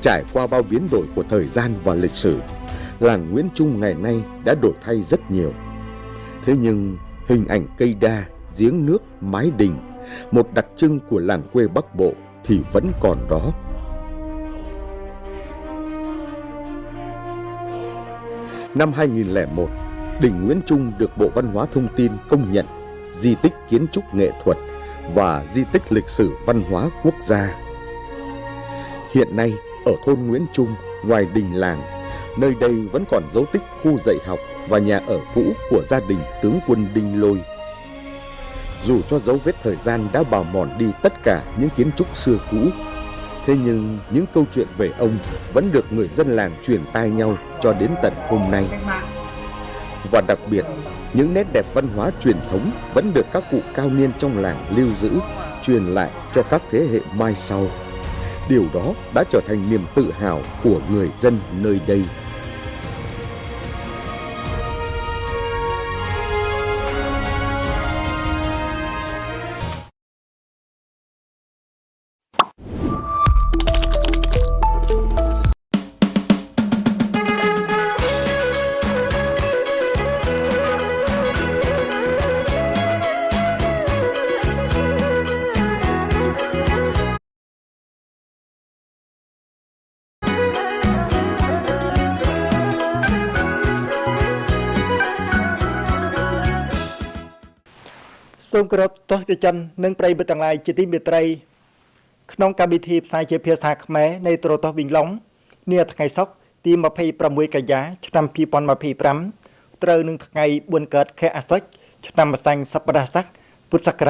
Trải qua bao biến đổi của thời gian và lịch sử, làng Nguyễn Trung ngày nay đã đổi thay rất nhiều. Thế nhưng hình ảnh cây đa, giếng nước, mái đình, một đặc trưng của làng quê Bắc Bộ thì vẫn còn đó. Năm 2001, đình Nguyễn Trung được Bộ Văn hóa Thông tin công nhận di tích kiến trúc nghệ thuật và di tích lịch sử văn hóa quốc gia. Hiện nay, ở thôn Nguyễn Trung, ngoài đình làng, nơi đây vẫn còn dấu tích khu dạy học và nhà ở cũ của gia đình tướng quân Đinh Lôi. Dù cho dấu vết thời gian đã bào mòn đi tất cả những kiến trúc xưa cũ, thế nhưng những câu chuyện về ông vẫn được người dân làng truyền tai nhau cho đến tận hôm nay. Và đặc biệt, những nét đẹp văn hóa truyền thống vẫn được các cụ cao niên trong làng lưu giữ, truyền lại cho các thế hệ mai sau. Điều đó đã trở thành niềm tự hào của người dân nơi đây. Sông Cờ Rốt Tốt Tư Chân nâng prey bật tầng lại chỉ tím biệt trây. Nông ca bị thiệp sai chế phía xa khméในโตรតោះវិញឡុងនាថ្ងៃសុក្រទី26កញ្ញាឆ្នាំ2025ត្រូវនឹងថ្ងៃ4កើតខែអាសត់ឆ្នាំម្សាញ់សប្តាហ៍ស័កពុទ្ធសករាជ